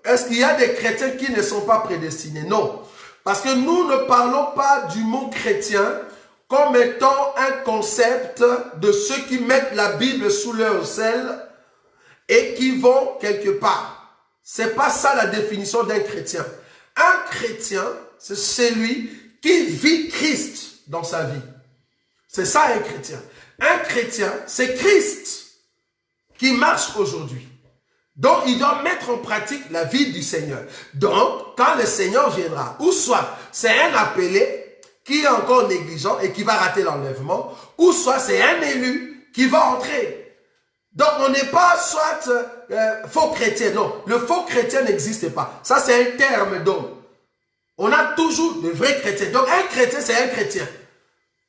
est-ce qu'il y a des chrétiens qui ne sont pas prédestinés? Non. Parce que nous ne parlons pas du mot chrétien comme étant un concept de ceux qui mettent la Bible sous leur selle et qui vont quelque part. C'est pas ça la définition d'un chrétien. Un chrétien, c'est celui qui vit Christ dans sa vie. C'est ça un chrétien. Un chrétien, c'est Christ qui marche aujourd'hui. Donc, il doit mettre en pratique la vie du Seigneur. Donc, quand le Seigneur viendra, ou soit c'est un appelé qui est encore négligent et qui va rater l'enlèvement, ou soit c'est un élu qui va entrer. Donc, on n'est pas soit faux chrétien. Non, le faux chrétien n'existe pas. Ça, c'est un terme d'homme. On a toujours de vrais chrétiens. Donc, un chrétien, c'est un chrétien.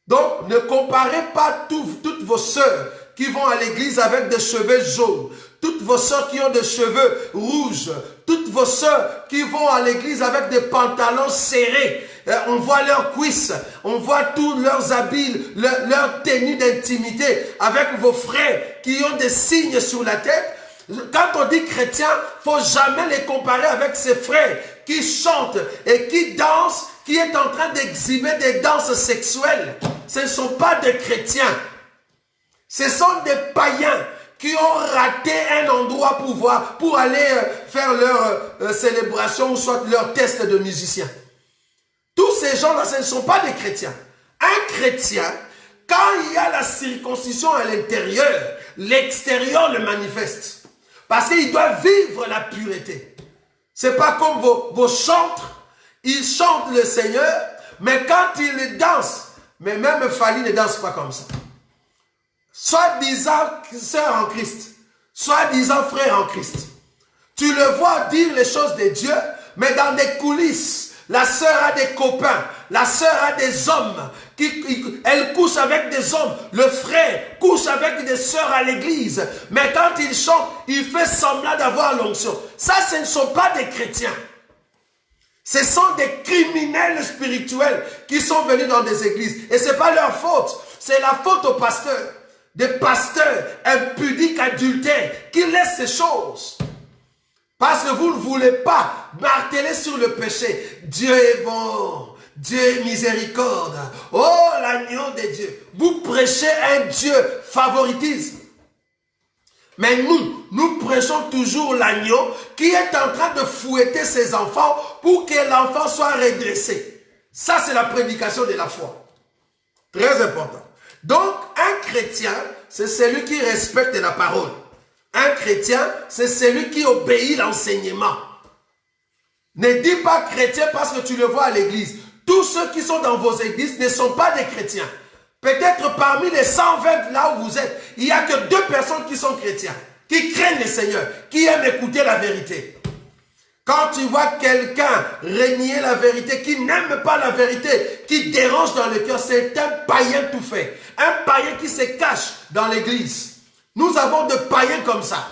Donc, ne comparez pas toutes vos sœurs qui vont à l'église avec des cheveux jaunes, toutes vos sœurs qui ont des cheveux rouges, toutes vos sœurs qui vont à l'église avec des pantalons serrés. On voit leurs cuisses, on voit tous leurs habits, leur tenue d'intimité, avec vos frères qui ont des signes sur la tête. Quand on dit chrétien, il ne faut jamais les comparer avec ses frères qui chantent et qui dansent, qui est en train d'exhiber des danses sexuelles. Ce ne sont pas des chrétiens. Ce sont des païens qui ont raté un endroit pour aller faire leur célébration ou soit leur test de musicien. Tous ces gens-là, ce ne sont pas des chrétiens. Un chrétien, quand il y a la circoncision à l'intérieur, l'extérieur le manifeste. Parce qu'il doit vivre la pureté. C'est pas comme vos chantres. Ils chantent le Seigneur, mais quand ils dansent, mais même Fali ne danse pas comme ça. Soit-disant sœur en Christ, soit-disant frère en Christ. Tu le vois dire les choses de Dieu, mais dans des coulisses, la sœur a des copains, la sœur a des hommes, elle couche avec des hommes, le frère couche avec des sœurs à l'église, mais quand il chante, il fait semblant d'avoir l'onction. Ça, ce ne sont pas des chrétiens. Ce sont des criminels spirituels qui sont venus dans des églises. Et ce n'est pas leur faute, c'est la faute aux pasteurs. Des pasteurs impudiques, adultères, qui laissent ces choses. Parce que vous ne voulez pas marteler sur le péché. Dieu est bon. Dieu est miséricorde. Oh, l'agneau de Dieu. Vous prêchez un Dieu favoritisme. Mais nous prêchons toujours l'agneau qui est en train de fouetter ses enfants pour que l'enfant soit redressé. Ça, c'est la prédication de la foi. Très important. Donc, un chrétien, c'est celui qui respecte la parole. Un chrétien, c'est celui qui obéit l'enseignement. Ne dis pas chrétien parce que tu le vois à l'église. Tous ceux qui sont dans vos églises ne sont pas des chrétiens. Peut-être parmi les 120 là où vous êtes, il n'y a que 2 personnes qui sont chrétiens, qui craignent le Seigneur, qui aiment écouter la vérité. Quand tu vois quelqu'un renier la vérité, qui n'aime pas la vérité, qui dérange dans le cœur, c'est un païen tout fait. Un païen qui se cache dans l'église. Nous avons des païens comme ça,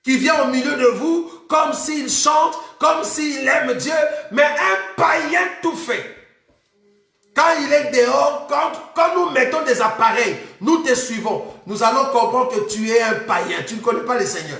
qui viennent au milieu de vous, comme s'il chante, comme s'il aime Dieu, mais un païen tout fait. Quand il est dehors, quand nous mettons des appareils, nous te suivons. Nous allons comprendre que tu es un païen. Tu ne connais pas le Seigneur.